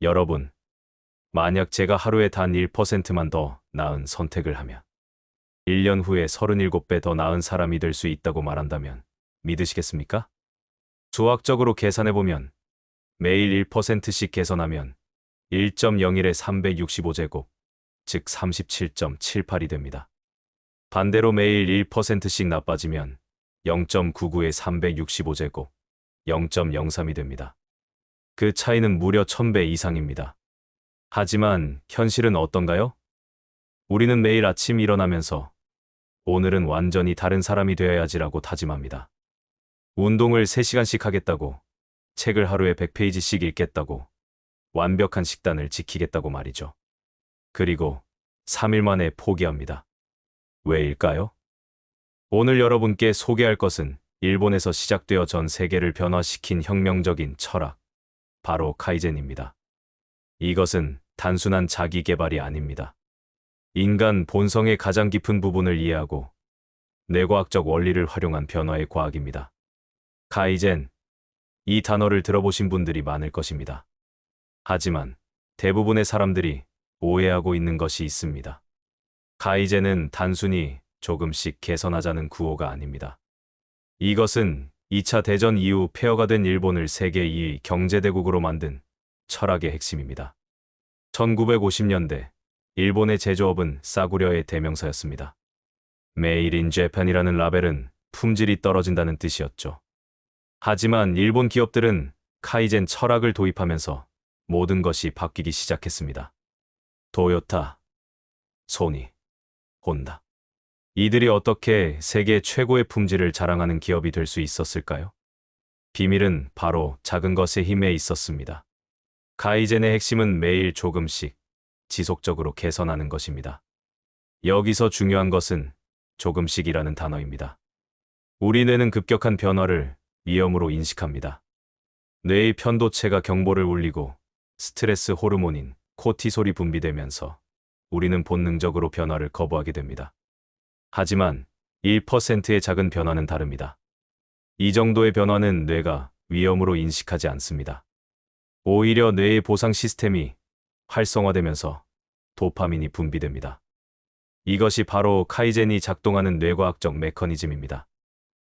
여러분, 만약 제가 하루에 단 1%만 더 나은 선택을 하면 1년 후에 37배 더 나은 사람이 될 수 있다고 말한다면 믿으시겠습니까? 수학적으로 계산해보면 매일 1%씩 개선하면 1.01에 365제곱, 즉 37.78이 됩니다. 반대로 매일 1%씩 나빠지면 0.99에 365제곱, 0.03이 됩니다. 그 차이는 무려 1000배 이상입니다. 하지만 현실은 어떤가요? 우리는 매일 아침 일어나면서 오늘은 완전히 다른 사람이 되어야지라고 다짐합니다. 운동을 3시간씩 하겠다고, 책을 하루에 100페이지씩 읽겠다고, 완벽한 식단을 지키겠다고 말이죠. 그리고 3일 만에 포기합니다. 왜일까요? 오늘 여러분께 소개할 것은 일본에서 시작되어 전 세계를 변화시킨 혁명적인 철학, 바로 카이젠입니다. 이것은 단순한 자기 개발이 아닙니다. 인간 본성의 가장 깊은 부분을 이해하고 뇌과학적 원리를 활용한 변화의 과학입니다. 카이젠, 이 단어를 들어보신 분들이 많을 것입니다. 하지만 대부분의 사람들이 오해하고 있는 것이 있습니다. 카이젠은 단순히 조금씩 개선하자는 구호가 아닙니다. 이것은 2차 대전 이후 폐허가 된 일본을 세계 2위 경제대국으로 만든 철학의 핵심입니다. 1950년대 일본의 제조업은 싸구려의 대명사였습니다. Made in Japan이라는 라벨은 품질이 떨어진다는 뜻이었죠. 하지만 일본 기업들은 카이젠 철학을 도입하면서 모든 것이 바뀌기 시작했습니다. 토요타, 소니, 혼다. 이들이 어떻게 세계 최고의 품질을 자랑하는 기업이 될 수 있었을까요? 비밀은 바로 작은 것의 힘에 있었습니다. 카이젠의 핵심은 매일 조금씩 지속적으로 개선하는 것입니다. 여기서 중요한 것은 조금씩이라는 단어입니다. 우리 뇌는 급격한 변화를 위험으로 인식합니다. 뇌의 편도체가 경보를 울리고 스트레스 호르몬인 코티솔이 분비되면서 우리는 본능적으로 변화를 거부하게 됩니다. 하지만 1%의 작은 변화는 다릅니다. 이 정도의 변화는 뇌가 위험으로 인식하지 않습니다. 오히려 뇌의 보상 시스템이 활성화되면서 도파민이 분비됩니다. 이것이 바로 카이젠이 작동하는 뇌과학적 메커니즘입니다.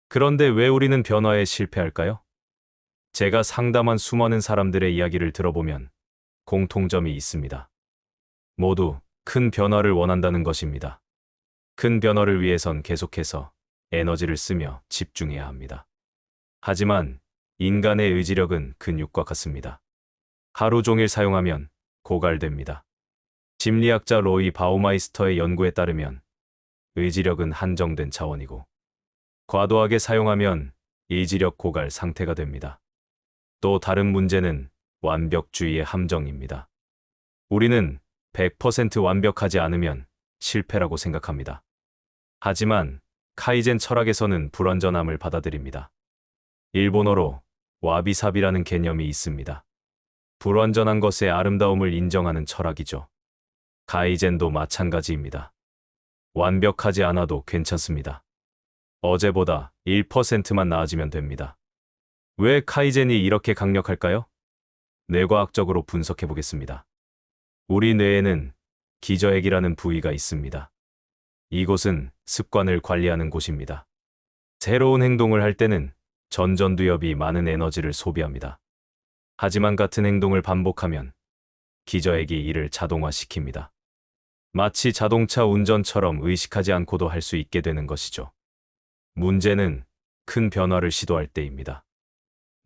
그런데 왜 우리는 변화에 실패할까요? 제가 상담한 수많은 사람들의 이야기를 들어보면 공통점이 있습니다. 모두 큰 변화를 원한다는 것입니다. 큰 변화를 위해선 계속해서 에너지를 쓰며 집중해야 합니다. 하지만 인간의 의지력은 근육과 같습니다. 하루 종일 사용하면 고갈됩니다. 심리학자 로이 바우마이스터의 연구에 따르면 의지력은 한정된 차원이고 과도하게 사용하면 의지력 고갈 상태가 됩니다. 또 다른 문제는 완벽주의의 함정입니다. 우리는 100% 완벽하지 않으면 실패라고 생각합니다. 하지만 카이젠 철학에서는 불완전함을 받아들입니다. 일본어로 와비사비라는 개념이 있습니다. 불완전한 것의 아름다움을 인정하는 철학이죠. 카이젠도 마찬가지입니다. 완벽하지 않아도 괜찮습니다. 어제보다 1%만 나아지면 됩니다. 왜 카이젠이 이렇게 강력할까요? 뇌과학적으로 분석해 보겠습니다. 우리 뇌에는 기저핵이라는 부위가 있습니다. 이곳은 습관을 관리하는 곳입니다. 새로운 행동을 할 때는 전전두엽이 많은 에너지를 소비합니다. 하지만 같은 행동을 반복하면 기저핵이 이를 자동화시킵니다. 마치 자동차 운전처럼 의식하지 않고도 할 수 있게 되는 것이죠. 문제는 큰 변화를 시도할 때입니다.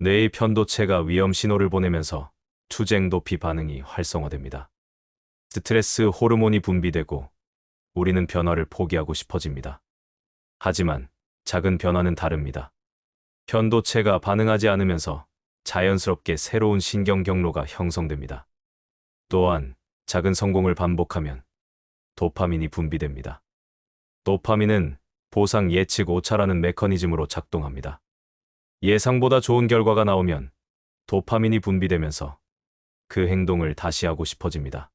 뇌의 편도체가 위험 신호를 보내면서 투쟁 도피 반응이 활성화됩니다. 스트레스 호르몬이 분비되고 우리는 변화를 포기하고 싶어집니다. 하지만 작은 변화는 다릅니다. 편도체가 반응하지 않으면서 자연스럽게 새로운 신경 경로가 형성됩니다. 또한 작은 성공을 반복하면 도파민이 분비됩니다. 도파민은 보상 예측 오차라는 메커니즘으로 작동합니다. 예상보다 좋은 결과가 나오면 도파민이 분비되면서 그 행동을 다시 하고 싶어집니다.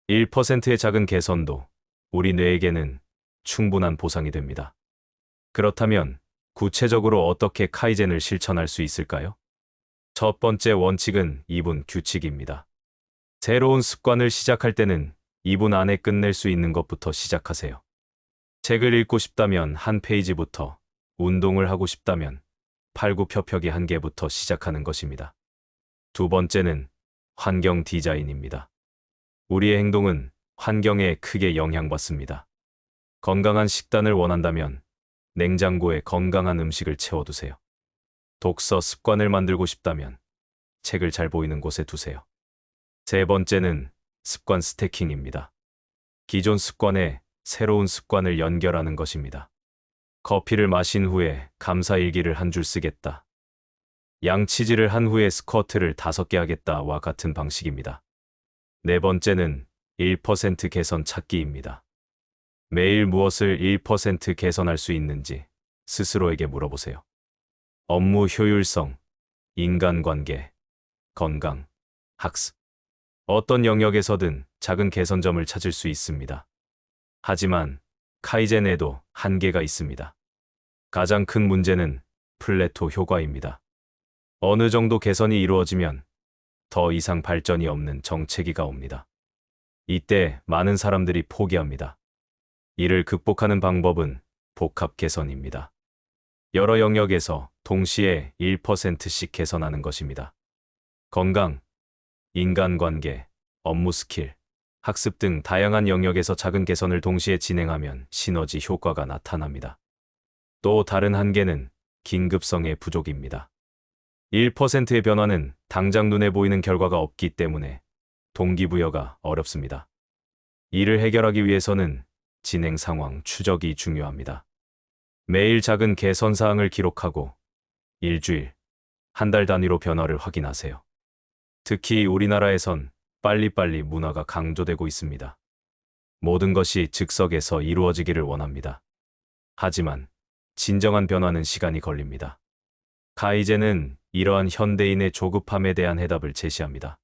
1%의 작은 개선도 우리 뇌에게는 충분한 보상이 됩니다. 그렇다면 구체적으로 어떻게 카이젠을 실천할 수 있을까요? 첫 번째 원칙은 2분 규칙입니다. 새로운 습관을 시작할 때는 2분 안에 끝낼 수 있는 것부터 시작하세요. 책을 읽고 싶다면 한 페이지부터, 운동을 하고 싶다면 팔굽혀펴기 한 개부터 시작하는 것입니다. 두 번째는 환경 디자인입니다. 우리의 행동은 환경에 크게 영향받습니다. 건강한 식단을 원한다면 냉장고에 건강한 음식을 채워두세요. 독서 습관을 만들고 싶다면 책을 잘 보이는 곳에 두세요. 세 번째는 습관 스태킹입니다. 기존 습관에 새로운 습관을 연결하는 것입니다. 커피를 마신 후에 감사일기를 한 줄 쓰겠다. 양치질을 한 후에 스쿼트를 5개 하겠다와 같은 방식입니다. 네 번째는 1% 개선 찾기입니다. 매일 무엇을 1% 개선할 수 있는지 스스로에게 물어보세요. 업무 효율성, 인간관계, 건강, 학습. 어떤 영역에서든 작은 개선점을 찾을 수 있습니다. 하지만 카이젠에도 한계가 있습니다. 가장 큰 문제는 플래토 효과입니다. 어느 정도 개선이 이루어지면 더 이상 발전이 없는 정체기가 옵니다. 이때 많은 사람들이 포기합니다. 이를 극복하는 방법은 복합 개선입니다. 여러 영역에서 동시에 1%씩 개선하는 것입니다. 건강, 인간관계, 업무 스킬, 학습 등 다양한 영역에서 작은 개선을 동시에 진행하면 시너지 효과가 나타납니다. 또 다른 한계는 긴급성의 부족입니다. 1%의 변화는 당장 눈에 보이는 결과가 없기 때문에 동기부여가 어렵습니다. 이를 해결하기 위해서는 진행 상황 추적이 중요합니다. 매일 작은 개선 사항을 기록하고 일주일, 한 달 단위로 변화를 확인하세요. 특히 우리나라에선 빨리빨리 문화가 강조되고 있습니다. 모든 것이 즉석에서 이루어지기를 원합니다. 하지만 진정한 변화는 시간이 걸립니다. 카이젠은 이러한 현대인의 조급함에 대한 해답을 제시합니다.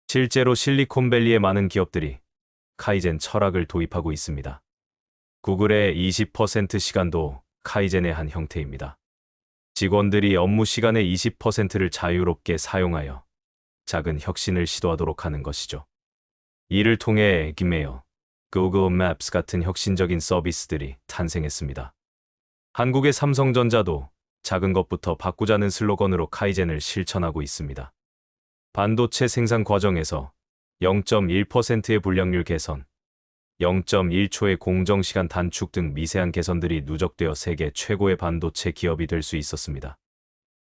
실제로 실리콘밸리의 많은 기업들이 카이젠 철학을 도입하고 있습니다. 구글의 20% 시간도 카이젠의 한 형태입니다. 직원들이 업무 시간의 20%를 자유롭게 사용하여 작은 혁신을 시도하도록 하는 것이죠. 이를 통해 기메일, 구글 맵스 같은 혁신적인 서비스들이 탄생했습니다. 한국의 삼성전자도 작은 것부터 바꾸자는 슬로건으로 카이젠을 실천하고 있습니다. 반도체 생산 과정에서 0.1%의 불량률 개선, 0.1초의 공정시간 단축 등 미세한 개선들이 누적되어 세계 최고의 반도체 기업이 될 수 있었습니다.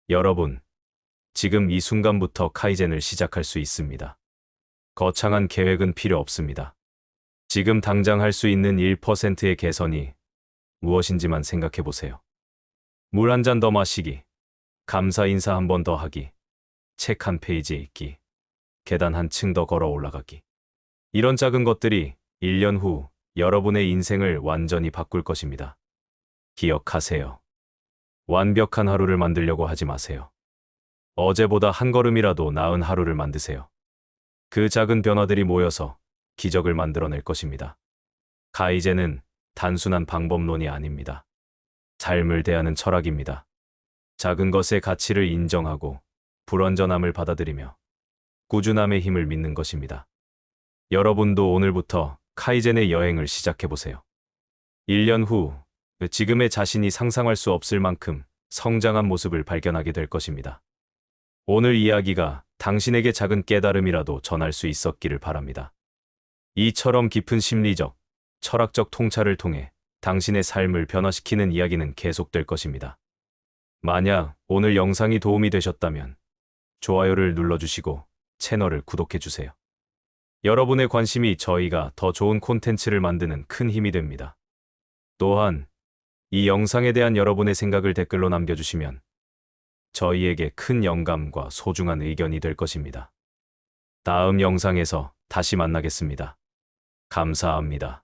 여러분, 지금 이 순간부터 카이젠을 시작할 수 있습니다. 거창한 계획은 필요 없습니다. 지금 당장 할 수 있는 1%의 개선이 무엇인지만 생각해 보세요. 물 한 잔 더 마시기, 감사 인사 한 번 더 하기, 책 한 페이지 읽기, 계단 한 층 더 걸어 올라가기. 이런 작은 것들이 1년 후 여러분의 인생을 완전히 바꿀 것입니다. 기억하세요. 완벽한 하루를 만들려고 하지 마세요. 어제보다 한 걸음이라도 나은 하루를 만드세요. 그 작은 변화들이 모여서 기적을 만들어낼 것입니다. 카이젠은 단순한 방법론이 아닙니다. 삶을 대하는 철학입니다. 작은 것의 가치를 인정하고 불완전함을 받아들이며 꾸준함의 힘을 믿는 것입니다. 여러분도 오늘부터 카이젠의 여행을 시작해보세요. 1년 후 지금의 자신이 상상할 수 없을 만큼 성장한 모습을 발견하게 될 것입니다. 오늘 이야기가 당신에게 작은 깨달음이라도 전할 수 있었기를 바랍니다. 이처럼 깊은 심리적, 철학적 통찰을 통해 당신의 삶을 변화시키는 이야기는 계속될 것입니다. 만약 오늘 영상이 도움이 되셨다면 좋아요를 눌러주시고 채널을 구독해주세요. 여러분의 관심이 저희가 더 좋은 콘텐츠를 만드는 큰 힘이 됩니다. 또한 이 영상에 대한 여러분의 생각을 댓글로 남겨주시면 저희에게 큰 영감과 소중한 의견이 될 것입니다. 다음 영상에서 다시 만나겠습니다. 감사합니다.